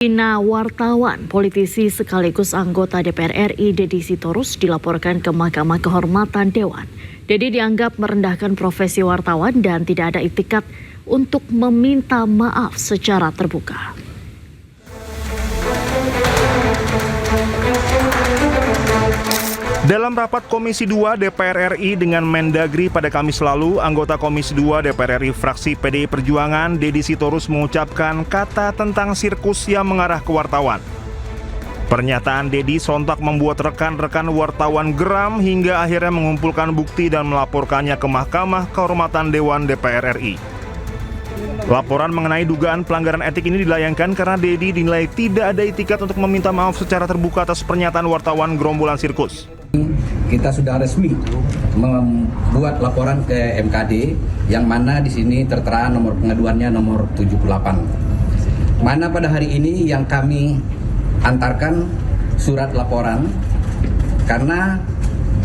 Wartawan, politisi sekaligus anggota DPR RI Deddy Sitorus dilaporkan ke Mahkamah Kehormatan Dewan. Deddy dianggap merendahkan profesi wartawan dan tidak ada itikat untuk meminta maaf secara terbuka. Dalam rapat Komisi 2 DPR RI dengan Mendagri pada Kamis lalu, anggota Komisi 2 DPR RI fraksi PDI Perjuangan Deddy Sitorus mengucapkan kata tentang sirkus yang mengarah ke wartawan. Pernyataan Deddy sontak membuat rekan-rekan wartawan geram hingga akhirnya mengumpulkan bukti dan melaporkannya ke Mahkamah Kehormatan Dewan DPR RI. Laporan mengenai dugaan pelanggaran etik ini dilayangkan karena Deddy dinilai tidak ada itikat untuk meminta maaf secara terbuka atas pernyataan wartawan gerombolan sirkus. Kita sudah resmi membuat laporan ke MKD yang mana di sini tertera nomor pengaduannya nomor 78. Mana pada hari ini yang kami antarkan surat laporan karena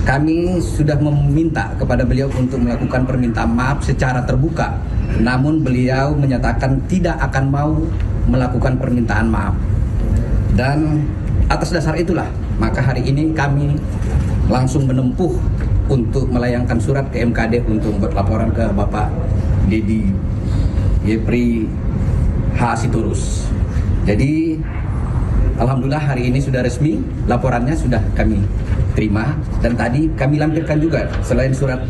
kami sudah meminta kepada beliau untuk melakukan permintaan maaf secara terbuka. Namun beliau menyatakan tidak akan mau melakukan permintaan maaf. Dan atas dasar itulah maka hari ini kami langsung menempuh untuk melayangkan surat ke MKD untuk berlaporan ke Bapak Deddy Yepri H. Sitorus. Jadi alhamdulillah hari ini sudah resmi, laporannya sudah kami terima dan tadi kami lampirkan juga selain surat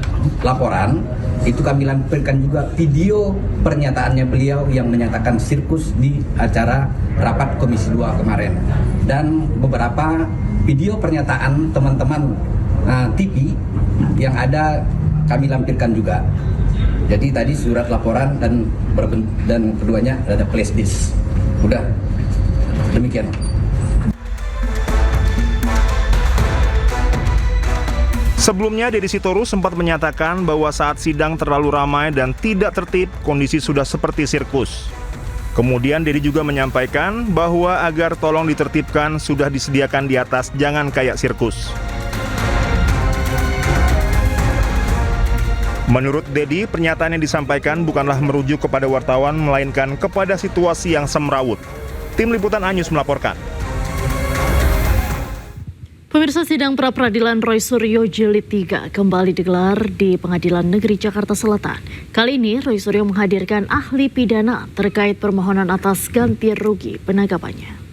laporan itu kami lampirkan juga video pernyataannya beliau yang menyatakan sirkus di acara rapat Komisi 2 kemarin dan beberapa video pernyataan teman-teman TV yang ada kami lampirkan juga. Jadi tadi surat laporan dan keduanya ada flash disk. Udah demikian. Sebelumnya, Deddy Sitorus sempat menyatakan bahwa saat sidang terlalu ramai dan tidak tertib, kondisi sudah seperti sirkus. Kemudian Deddy juga menyampaikan bahwa agar tolong ditertibkan sudah disediakan di atas, jangan kayak sirkus. Menurut Deddy, pernyataan yang disampaikan bukanlah merujuk kepada wartawan, melainkan kepada situasi yang semrawut. Tim Liputan Anyus melaporkan. Pemirsa, sidang pra-peradilan Roy Suryo Jilid 3 kembali digelar di Pengadilan Negeri Jakarta Selatan. Kali ini Roy Suryo menghadirkan ahli pidana terkait permohonan atas ganti rugi penangkapannya.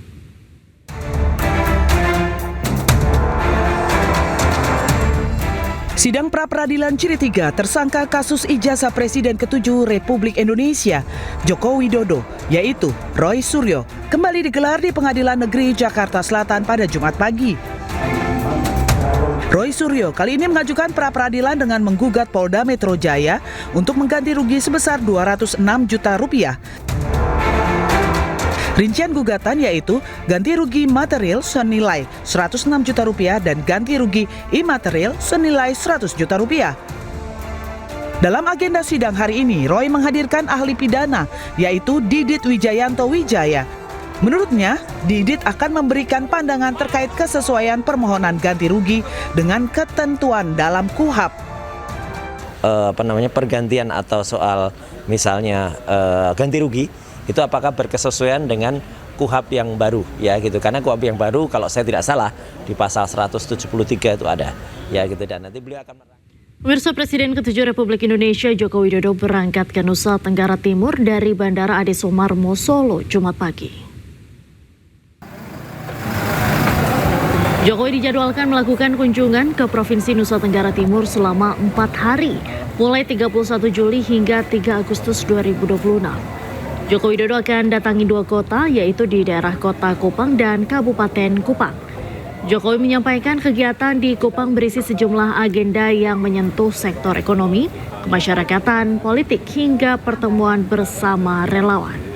Sidang pra-peradilan Jilid 3 tersangka kasus ijazah Presiden ke-7 Republik Indonesia Joko Widodo, yaitu Roy Suryo, kembali digelar di Pengadilan Negeri Jakarta Selatan pada Jumat pagi. Roy Suryo kali ini mengajukan pra-peradilan dengan menggugat Polda Metro Jaya untuk mengganti rugi sebesar 206 juta rupiah. Rincian gugatan yaitu ganti rugi material senilai 106 juta rupiah dan ganti rugi imaterial senilai 100 juta rupiah. Dalam agenda sidang hari ini, Roy menghadirkan ahli pidana yaitu Didit Wijayanto Wijaya. Menurutnya, Didit akan memberikan pandangan terkait kesesuaian permohonan ganti rugi dengan ketentuan dalam KUHP. Pergantian atau soal misalnya ganti rugi itu apakah berkesesuaian dengan KUHP yang baru ya gitu, karena KUHP yang baru kalau saya tidak salah di pasal 173 itu ada ya gitu, dan nanti beliau akan Pemirsa, Presiden ke-7 Republik Indonesia Joko Widodo berangkat ke Nusa Tenggara Timur dari Bandara Adi Sumarmo Solo Jumat pagi. Jokowi dijadwalkan melakukan kunjungan ke Provinsi Nusa Tenggara Timur selama 4 hari, mulai 31 Juli hingga 3 Agustus 2026. Joko Widodo akan datangi 2 kota, yaitu di daerah Kota Kupang dan Kabupaten Kupang. Jokowi menyampaikan kegiatan di Kupang berisi sejumlah agenda yang menyentuh sektor ekonomi, kemasyarakatan, politik, hingga pertemuan bersama relawan.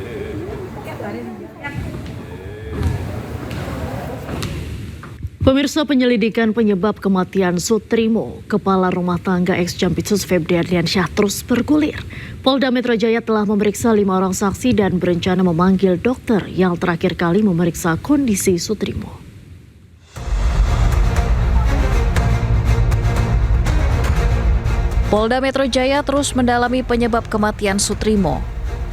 Pemirsa, penyelidikan penyebab kematian Sutrimo, kepala rumah tangga ex-Jampitsus Febri Ardiansyah, terus bergulir. Polda Metro Jaya telah memeriksa 5 orang saksi dan berencana memanggil dokter yang terakhir kali memeriksa kondisi Sutrimo. Polda Metro Jaya terus mendalami penyebab kematian Sutrimo.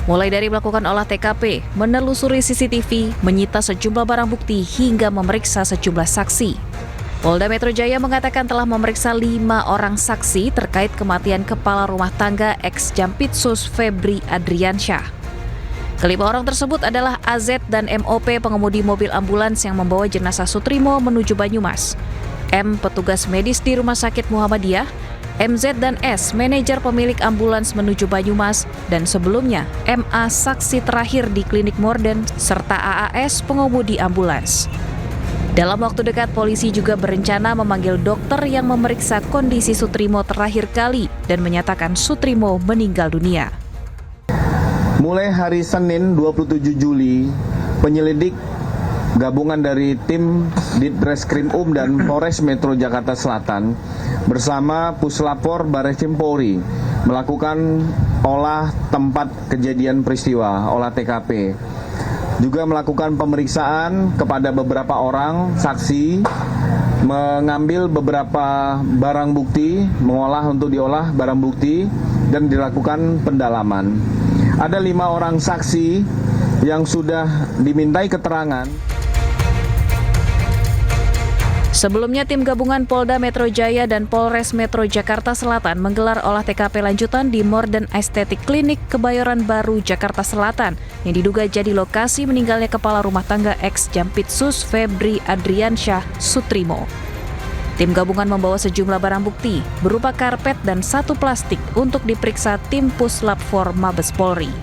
mulai dari melakukan olah TKP, menelusuri CCTV, menyita sejumlah barang bukti, hingga memeriksa sejumlah saksi. Polda Metro Jaya mengatakan telah memeriksa 5 orang saksi terkait kematian kepala rumah tangga ex-Jampitsus Febri Adriansyah. Kelima orang tersebut adalah AZ dan MOP pengemudi mobil ambulans yang membawa jenazah Sutrimo menuju Banyumas, M petugas medis di Rumah Sakit Muhammadiyah, MZ dan S manajer pemilik ambulans menuju Banyumas, dan sebelumnya MA saksi terakhir di klinik Morden, serta AAS pengemudi ambulans. Dalam waktu dekat, polisi juga berencana memanggil dokter yang memeriksa kondisi Sutrimo terakhir kali dan menyatakan Sutrimo meninggal dunia. Mulai hari Senin 27 Juli, penyelidik gabungan dari tim Ditreskrim dan Polres Metro Jakarta Selatan bersama Puslapor Barreskrim Polri melakukan olah tempat kejadian peristiwa, olah TKP. Juga melakukan pemeriksaan kepada beberapa orang saksi, mengambil beberapa barang bukti, mengolah untuk diolah barang bukti, dan dilakukan pendalaman. Ada 5 orang saksi yang sudah dimintai keterangan. Sebelumnya, tim gabungan Polda Metro Jaya dan Polres Metro Jakarta Selatan menggelar olah TKP lanjutan di Morden Estetik Klinik Kebayoran Baru, Jakarta Selatan, yang diduga jadi lokasi meninggalnya kepala rumah tangga ex-Jampitsus Febri Adriansyah Sutrimo. Tim gabungan membawa sejumlah barang bukti berupa karpet dan 1 plastik untuk diperiksa tim Puslap 4 Mabes Polri.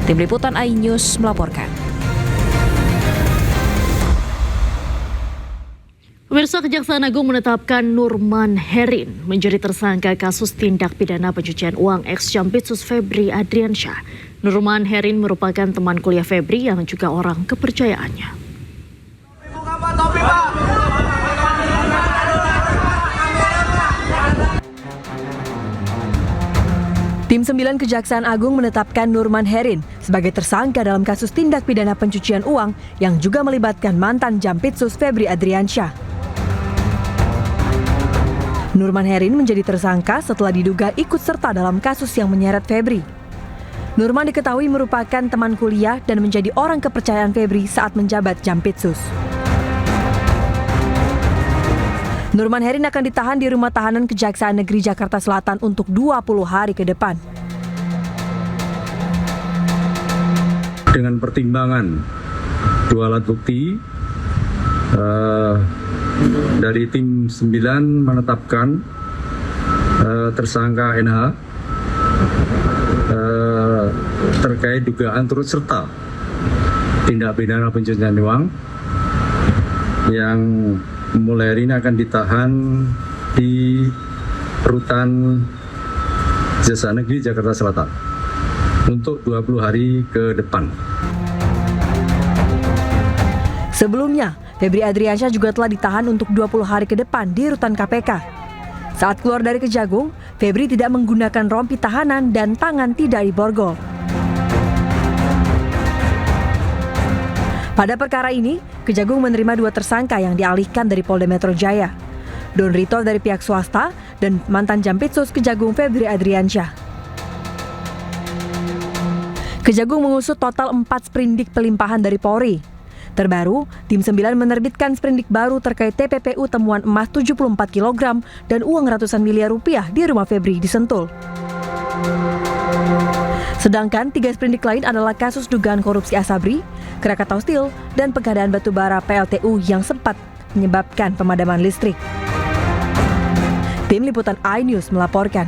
Tim Liputan iNews melaporkan. Pemirsa, Kejaksaan Agung menetapkan Nurman Herin menjadi tersangka kasus tindak pidana pencucian uang ex-Jampitsus Febri Adriansyah. Nurman Herin merupakan teman kuliah Febri yang juga orang kepercayaannya. Tim 9 Kejaksaan Agung menetapkan Nurman Herin sebagai tersangka dalam kasus tindak pidana pencucian uang yang juga melibatkan mantan Jampitsus Febri Adriansyah. Nurman Herin menjadi tersangka setelah diduga ikut serta dalam kasus yang menyeret Febri. Nurman diketahui merupakan teman kuliah dan menjadi orang kepercayaan Febri saat menjabat Jampitsus. Nurman Herin akan ditahan di Rumah Tahanan Kejaksaan Negeri Jakarta Selatan untuk 20 hari ke depan. Dengan pertimbangan 2 alat bukti, dari tim 9 menetapkan tersangka NH terkait dugaan turut serta tindak pidana pencucian uang yang mulai hari ini akan ditahan di Rutan Kejaksaan Negeri Jakarta Selatan untuk 20 hari ke depan. Sebelumnya, Febri Adriansyah juga telah ditahan untuk 20 hari ke depan di Rutan KPK. Saat keluar dari Kejagung, Febri tidak menggunakan rompi tahanan dan tangan tidak diborgol. Pada perkara ini, Kejagung menerima 2 tersangka yang dialihkan dari Polda Metro Jaya, Don Rito dari pihak swasta dan mantan Jampitsus Kejagung Febri Adriansyah. Kejagung mengusut total 4 sprindik pelimpahan dari Polri. Terbaru, tim 9 menerbitkan sprindik baru terkait TPPU temuan emas 74 kg dan uang ratusan miliar rupiah di rumah Febri di Sentul. Sedangkan 3 sprindik lain adalah kasus dugaan korupsi Asabri, Krakatau Steel, dan pengadaan batubara PLTU yang sempat menyebabkan pemadaman listrik. Tim Liputan iNews melaporkan.